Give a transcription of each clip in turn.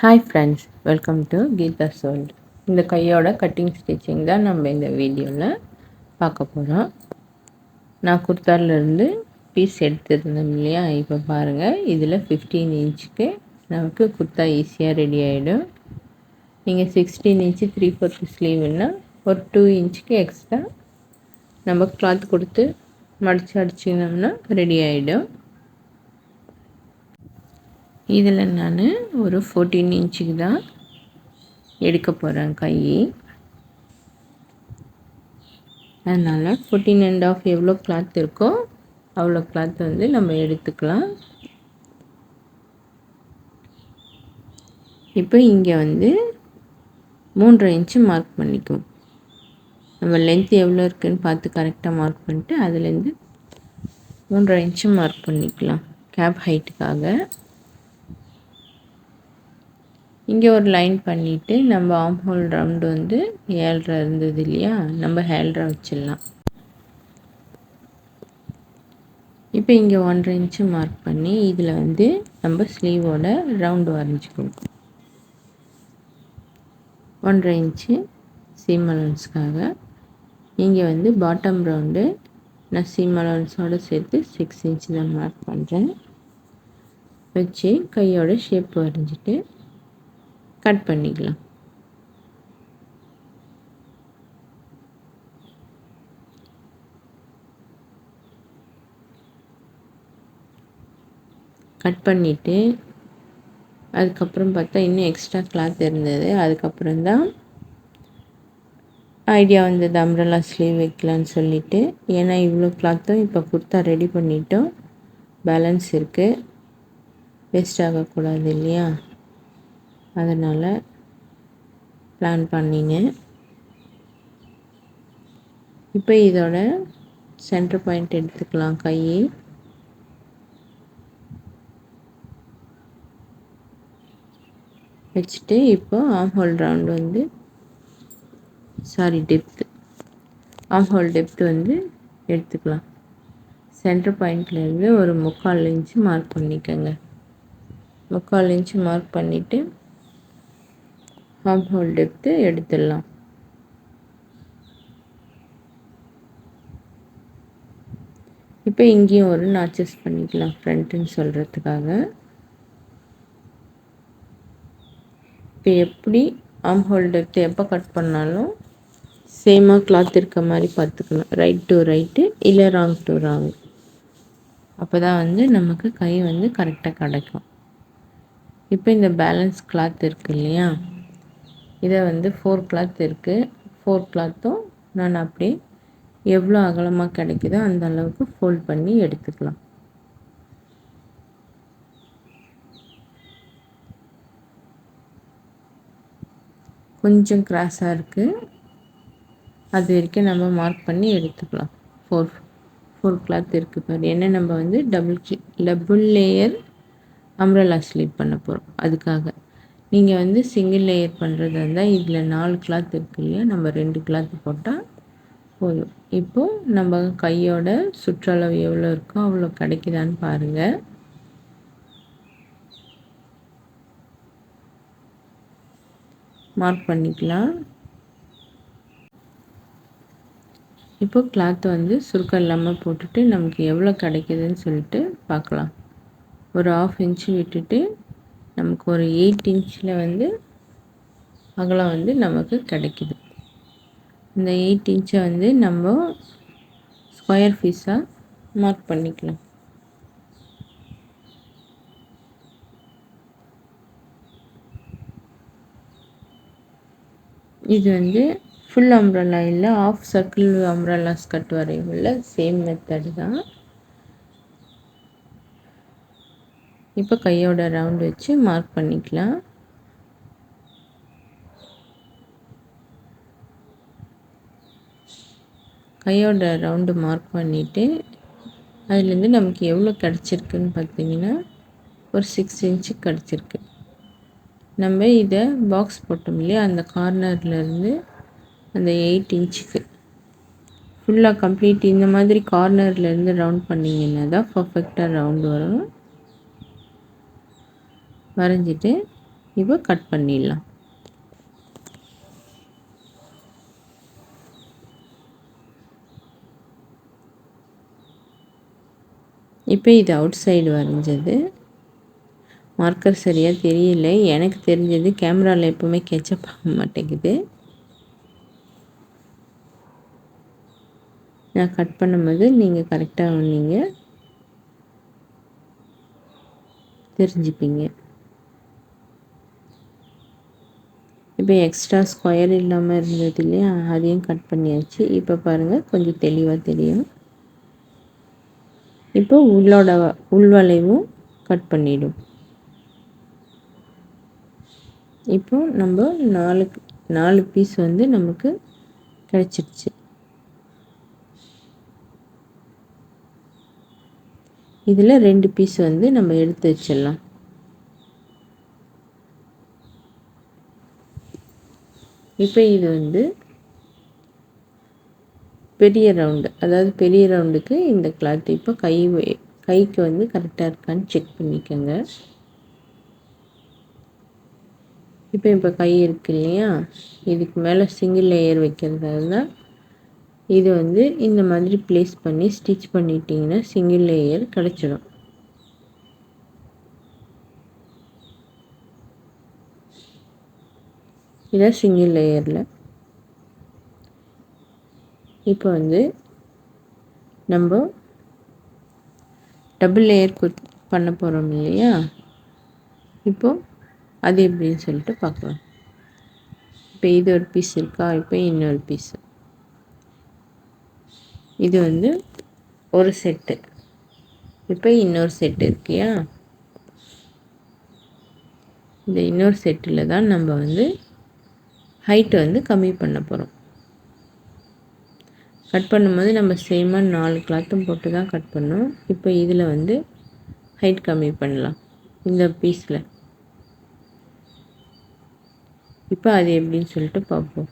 Hi friends, welcome to Geetha world. இந்த கையோட cutting stitching தான் நம்ம இந்த வீடியோவில் பார்க்க போகிறோம். நான் குர்த்தாலேருந்து பீஸ் எடுத்துருந்தேன் இல்லையா, இப்போ பாருங்கள் இதில் 15 இன்ச்சுக்கு நமக்கு குர்த்தா ஈஸியாக ரெடி ஆகிடும். நீங்கள் 16 இன்ச்சு 3/4 ஸ்லீவ்னா ஒரு 2 இன்ச்சுக்கு எக்ஸ்ட்ரா நம்ம கிளாத் கொடுத்து மடித்து அடிச்சினோம்னா ரெடி ஆகிடும். இதில் நான் ஒரு 14 இன்ச்சுக்கு தான் எடுக்க போகிறேன் கை. அதனால் 14.5 எவ்வளோ கிளாத் இருக்கோ அவ்வளோ கிளாத் வந்து நம்ம எடுத்துக்கலாம். இப்போ இங்கே வந்து 3.5 இன்ச்சு மார்க் பண்ணிக்குவோம். நம்ம லென்த் எவ்வளோ இருக்குதுன்னு பார்த்து கரெக்டாக மார்க் பண்ணிட்டு அதுலேருந்து 3.5 இன்ச்சு மார்க் பண்ணிக்கலாம் கேப் ஹைட்டுக்காக. இங்கே ஒரு லைன் பண்ணிவிட்டு நம்ம ஆர்ம் ஹோல் ரவுண்டு வந்து 7.5 இருந்தது இல்லையா, நம்ம 7.5 வச்சிடலாம். இப்போ இங்கே 1.5 இன்ச்சு மார்க் பண்ணி இதில் வந்து நம்ம ஸ்லீவோட ரவுண்டு வரைஞ்சிக்கணும். 1.5 இன்ச்சு சீம் அலவன்ஸ்க்காக. இங்கே வந்து பாட்டம் ரவுண்டு நான் சீம் அலவன்ஸோடு சேர்த்து 6 இன்ச்சு தான் மார்க் பண்ணுறேன். வச்சு கையோட ஷேப் வரைஞ்சிட்டு கட் பண்ணிக்கலாம். கட் பண்ணிவிட்டு அதுக்கப்புறம் பார்த்தா இன்னும் எக்ஸ்ட்ரா கிளாத் இருந்தது. அதுக்கப்புறம் தான் ஐடியா வந்தது அம்ப்ரெல்லா ஸ்லீவ் வைக்கலான்னு சொல்லிவிட்டு. ஏன்னா இவ்வளோ கிளாத்தும் இப்போ குர்த்தா ரெடி பண்ணிட்டோம், பேலன்ஸ் இருக்குது, வேஸ்ட் ஆகக்கூடாது இல்லையா, அதனால் பிளான் பண்ணிங்க. இப்போ இதோட சென்டர் பாயிண்ட் எடுத்துக்கலாம். கை வச்சுட்டு இப்போ ஆர்ம் ஹோல் ரவுண்டு வந்து டெப்த்து ஆர்ம் ஹோல் டெப்த்து வந்து எடுத்துக்கலாம். சென்டர் பாயிண்ட்லேருந்து ஒரு 3/4 இன்ச்சு மார்க் பண்ணிக்கோங்க. 3/4 இன்ச்சு மார்க் பண்ணிவிட்டு ஆர்ம் ஹோல் டெப்த்து எடுத்துடலாம். இப்போ இங்கேயும் ஒரு நாச்சஸ் பண்ணிக்கலாம் ஃப்ரண்ட்டுன்னு சொல்கிறதுக்காக. இப்போ எப்படி ஆர்ம் ஹோல் டெப்த்து எப்போ கட் பண்ணாலும் சேமாக கிளாத் இருக்க மாதிரி பார்த்துக்கணும். ரைட் டு ரைட்டு இல்லை ராங் டு ராங். அப்போ தான் வந்து நமக்கு கை வந்து கரெக்டாக கிடைக்கும். இப்போ இந்த பேலன்ஸ் கிளாத் இருக்குது இல்லையா, இதை வந்து 4 கிளாத் இருக்குது. 4 கிளாத்தும் நான் அப்படியே எவ்வளோ அகலமாக கிடைக்குதோ அந்த அளவுக்கு ஃபோல்ட் பண்ணி எடுத்துக்கலாம். கொஞ்சம் கிராஸாக இருக்குது, அது வரைக்கும் நம்ம மார்க் பண்ணி எடுத்துக்கலாம். 4 கிளாத் இருக்குது பாரு. ஏன்னா நம்ம வந்து டபுள் லேயர் அம்ப்ரெல்லா ஸ்லீவ் பண்ண போகிறோம். அதுக்காக நீங்கள் வந்து சிங்கிள் லேயர் பண்ணுறதா இருந்தால் இதில் 4 கிளாத் இருக்கு இல்லையா, நம்ம 2 கிளாத் போட்டால் போதும். இப்போது நம்ம கையோட சுற்றளவு எவ்வளோ இருக்கோ அவ்வளோ கிடைக்குதான்னு பாருங்கள். மார்க் பண்ணிக்கலாம். இப்போ கிளாத் வந்து சுருக்கம் இல்லாமல் போட்டுட்டு நமக்கு எவ்வளோ கிடைக்குதுன்னு சொல்லிட்டு பார்க்கலாம். ஒரு 1/2 இன்ச்சு விட்டுட்டு நமக்கு ஒரு 8 இன்ச்சில் வந்து அகலம் வந்து நமக்கு கிடைக்குது. இந்த 8 இன்ச்சை வந்து நம்ம ஸ்கொயர் பீஸாக மார்க் பண்ணிக்கலாம். இது வந்து ஃபுல் அம்ப்ரெல்லா இல்லை, ஆஃப் சர்க்கிள் அம்ப்ரெல்லா ஸ்கர்ட் வரையும் உள்ள சேம் மெத்தடு தான். இப்போ கையோட ரவுண்ட் வச்சு மார்க் பண்ணிக்கலாம். கையோட ரவுண்டு மார்க் பண்ணிவிட்டு அதுலேருந்து நமக்கு எவ்வளோ கிடச்சிருக்குன்னு பார்த்தீங்கன்னா ஒரு 6 இன்ச்சு கிடச்சிருக்கு. நம்ம இதை பாக்ஸ் போட்டோம் இல்லையா, அந்த கார்னர்லேருந்து அந்த 8 இன்ச்சுக்கு ஃபுல்லாக கம்ப்ளீட் இந்த மாதிரி கார்னர்லேருந்து ரவுண்ட் பண்ணிங்கன்னா தான் பர்ஃபெக்டாக ரவுண்டு வரும். வரைஞ்சிட்டு இப்போ கட் பண்ணிடலாம். இப்போ இது அவுட் சைடு வரைஞ்சது. மார்க்கர் சரியாக தெரியல. எனக்கு தெரிஞ்சது கேமராவில் எப்போவுமே கேட்சப் ஆக மாட்டேங்குது. நான் கட் பண்ணும்போது நீங்கள் கரெக்டாக நீங்கள் தெரிஞ்சுப்பீங்க. இப்போ எக்ஸ்ட்ரா ஸ்கொயர் இல்லாமல் இருந்தது இல்லையா, அதையும் கட் பண்ணியாச்சு. இப்போ பாருங்கள் கொஞ்சம் தெளிவாக தெரியும். இப்போ உள்வளைவும் கட் பண்ணிடும். இப்போ நம்ம 4 பீஸ் வந்து நமக்கு கிடச்சிருச்சு. இதில் 2 பீஸ் வந்து நம்ம எடுத்து வச்சிடலாம். இப்போ இது வந்து பெரிய ரவுண்டு, அதாவது பெரிய ரவுண்டுக்கு இந்த கிளாத் இப்போ கைக்கு வந்து கரெக்டாக இருக்கான்னு செக் பண்ணிக்கோங்க. இப்போ கை இருக்கு இல்லையா, இதுக்கு மேலே சிங்கிள் லேயர் வைக்கிறதால தான் இது வந்து இந்த மாதிரி ப்ளேஸ் பண்ணி ஸ்டிச் பண்ணிட்டீங்கன்னா சிங்கிள் லேயர் கிடச்சிடும். இதான் சிங்கிள் லேயரில். இப்போ வந்து நம்ம டபுள் லேயர் பண்ண போகிறோம் இல்லையா, இப்போது அது எப்படின்னு சொல்லிட்டு பார்க்கலாம். இப்போ இது ஒரு பீஸ் இருக்கா, இப்போ இன்னொரு பீஸு. இது வந்து ஒரு செட்டு. இப்போ இன்னொரு செட்டு இருக்கியா, இந்த இன்னொரு செட்டில் தான் நம்ம வந்து ஹைட்டை வந்து கம்மி பண்ண போகிறோம். கட் பண்ணும்போது நம்ம சேமாக 4 கிளாத்தும் போட்டு தான் கட் பண்ணோம். இப்போ இதில் வந்து ஹைட் கம்மி பண்ணலாம் இந்த பீஸில். இப்போ அது எப்படின்னு சொல்லிட்டு பார்ப்போம்.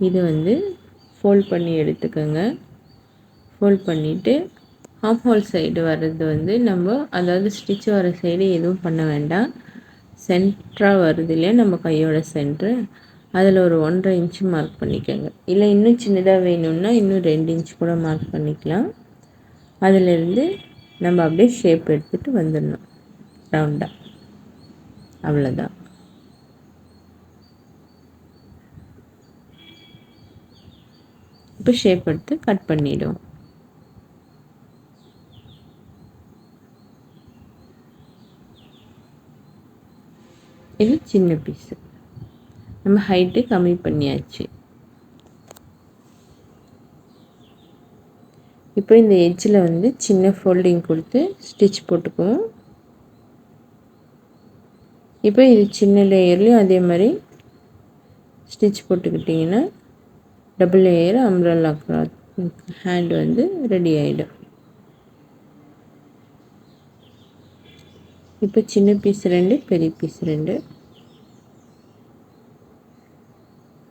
இது வந்து ஃபோல்ட் பண்ணி எடுத்துக்கோங்க. ஃபோல்ட் பண்ணிவிட்டு ஆம் ஹோல் சைடு வர்றது வந்து நம்ம, அதாவது ஸ்டிச் வர சைடு எதுவும் பண்ண வேண்டாம். சென்டராக வருது இல்லையா நம்ம கையோட சென்ட்ரு, அதில் ஒரு 1.5 இன்ச்சு மார்க் பண்ணிக்கோங்க. இல்லை இன்னும் சின்னதாக வேணும்னா இன்னும் 2 இன்ச் கூட மார்க் பண்ணிக்கலாம். அதிலிருந்து நம்ம அப்படியே ஷேப் எடுத்துகிட்டு வந்துடணும் ரவுண்டாக. அவ்வளோதான். இப்போ ஷேப் எடுத்து கட் பண்ணிவிடும். இது சின்ன பீஸு, நம்ம ஹைட்டு கம்மி பண்ணியாச்சு. இப்போ இந்த எட்ஜில் வந்து சின்ன ஃபோல்டிங் கொடுத்து ஸ்டிச் போட்டுக்குவோம். இப்போ இது சின்ன லேயர்லேயும் அதே மாதிரி ஸ்டிச் போட்டுக்கிட்டிங்கன்னா double layer umbrella cloth hand வந்து ரெடி ஆகிடும். இப்போ சின்ன பீஸ் 2, பெரிய பீஸ் 2.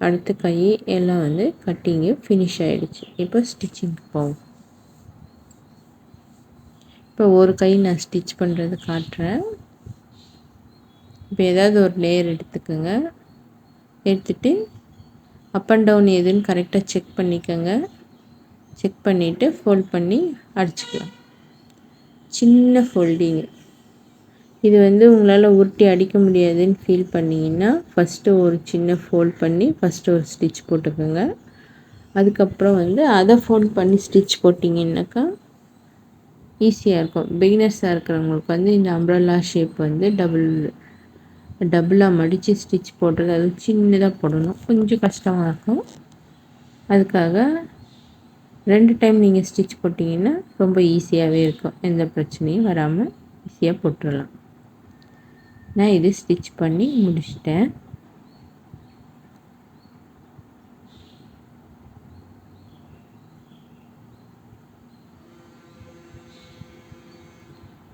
அடுத்த கை எல்லாம் வந்து கட்டிங்கு ஃபினிஷ் ஆகிடுச்சு. இப்போ ஸ்டிச்சிங்க்கு போவோம். இப்போ ஒரு கை நான் ஸ்டிச் பண்ணுறது காட்டுறேன். இப்போ ஏதாவது ஒரு லேயர் எடுத்துக்கோங்க. எடுத்துகிட்டு அப் அண்ட் டவுன் எதுன்னு கரெக்டாக செக் பண்ணிக்கோங்க. செக் பண்ணிவிட்டு ஃபோல்ட் பண்ணி அடிச்சுக்கலாம். சின்ன ஃபோல்டிங்கு. இது வந்து உங்களால் உருட்டி அடிக்க முடியாதுன்னு ஃபீல் பண்ணிங்கன்னா ஃபஸ்ட்டு ஒரு சின்ன ஃபோல்ட் பண்ணி ஃபஸ்ட்டு ஒரு ஸ்டிச் போட்டுக்கோங்க. அதுக்கப்புறம் வந்து அதை ஃபோல்ட் பண்ணி ஸ்டிச் போட்டிங்கன்னாக்கா ஈஸியாக இருக்கும். பிகினர்ஸாக இருக்கிறவங்களுக்கு வந்து இந்த அம்ப்ரெல்லா ஷேப் வந்து டபுளாக மடித்து ஸ்டிச் போடுறது, அது சின்னதாக போடணும், கொஞ்சம் கஷ்டமாக இருக்கும். அதுக்காக 2 டைம் நீங்கள் ஸ்டிச் போட்டிங்கன்னா ரொம்ப ஈஸியாகவே இருக்கும். எந்த பிரச்சனையும் வராமல் ஈஸியாக போட்டுடலாம். நான் இது ஸ்டிச் பண்ணி முடிச்சிட்டேன்.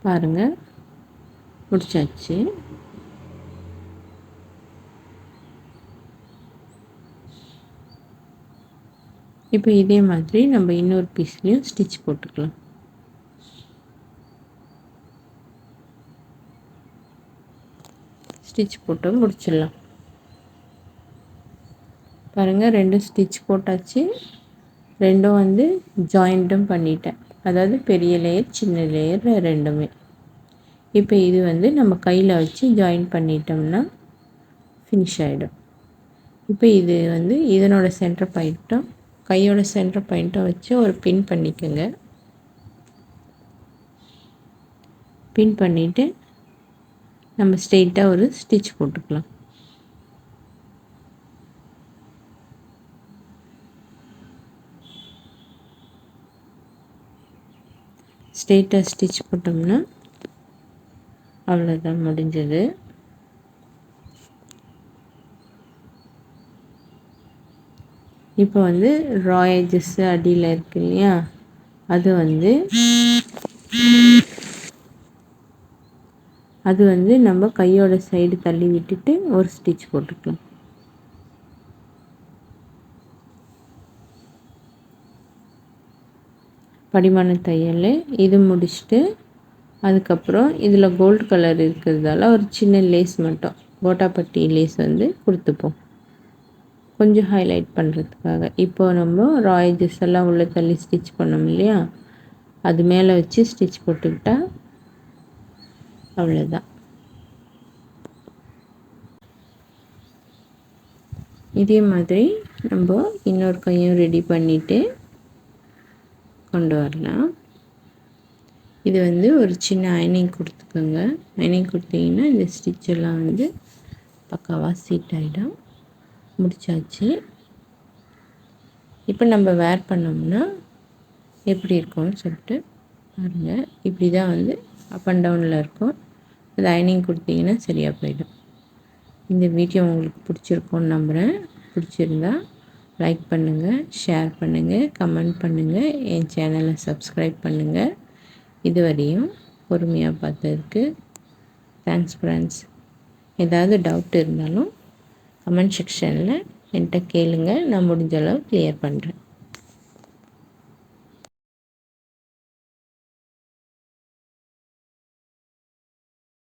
பாருங்கள், முடிச்சாச்சு. இப்போ இதே மாதிரி நம்ம இன்னொரு பீஸ்லேயும் ஸ்டிச் போட்டுக்கலாம். ஸ்டிச் போட்டு முடிச்சிடலாம். பாருங்கள், 2 ஸ்டிச் போட்டாச்சு. ரெண்டும் வந்து ஜாயிண்ட்டும் பண்ணிட்டேன். அதாவது பெரிய லேயர் சின்ன லேயர் ரெண்டுமே. இப்போ இது வந்து நம்ம கையில் வச்சு ஜாயின் பண்ணிட்டோம்னா ஃபினிஷ் ஆகிடும். இப்போ இது வந்து இதனோட சென்டர் பாயிண்ட்டும் கையோட சென்டர் பாயிண்ட்டும் வச்சு ஒரு பின் பண்ணிக்கோங்க. பின் பண்ணிவிட்டு நம்ம ஸ்ட்ரெயிட்டாக ஒரு ஸ்டிச் போட்டுக்கலாம். ஸ்ட்ரெயிட்டாக ஸ்டிச் போட்டோம்னா அவ்வளோதான், முடிஞ்சது. இப்போ வந்து ரா எட்ஜஸ் அடியில் இருக்கு இல்லையா, அது வந்து நம்ம கையோட சைடு தள்ளி விட்டுட்டு ஒரு ஸ்டிச் போட்டுக்கலாம். படிமான தையல் இது முடிச்சுட்டு அதுக்கப்புறம் இதில் கோல்டு கலர் இருக்கிறதால ஒரு சின்ன லேஸ் மட்டும் கோட்டாப்பட்டி லேஸ் வந்து கொடுத்துப்போம், கொஞ்சம் ஹைலைட் பண்ணுறதுக்காக. இப்போ நம்ம ரா எட்ஜஸ் எல்லாம் உள்ளே தள்ளி ஸ்டிச் பண்ணோம் இல்லையா, அது மேலே வச்சு ஸ்டிச் போட்டுக்கிட்டா அவ்வளோதான். இதே மாதிரி நம்ம இன்னொரு கையும் ரெடி பண்ணிவிட்டு கொண்டு வரலாம். இது வந்து ஒரு சின்ன அயனிங் கொடுத்துக்கோங்க. அயனிங் கொடுத்தீங்கன்னா இந்த ஸ்டிச்செல்லாம் வந்து பக்காவாக சீட் ஆகிடும். முடிச்சாச்சு. இப்போ நம்ம வேர் பண்ணோம்னா எப்படி இருக்கும்னு சொல்லிட்டு பாருங்கள். இப்படி தான் வந்து அப் அண்ட் டவுனில் இருக்கும். அது அயனிங் கொடுத்தீங்கன்னா சரியாக போயிடும். இந்த வீடியோ உங்களுக்கு பிடிச்சிருக்கும்னு நம்புகிறேன். பிடிச்சிருந்தா லைக் பண்ணுங்கள், ஷேர் பண்ணுங்கள், கமெண்ட் பண்ணுங்கள், என் சேனலை சப்ஸ்கிரைப் பண்ணுங்கள். இதுவரையும் பொறுமையாக பார்த்ததுக்கு தேங்க்ஸ் ஃப்ரெண்ட்ஸ். ஏதாவது டவுட் இருந்தாலும் கமெண்ட் செக்ஷனில் என்கிட்ட கேளுங்க, நான் முடிஞ்ச அளவு கிளியர் பண்ணுறேன்.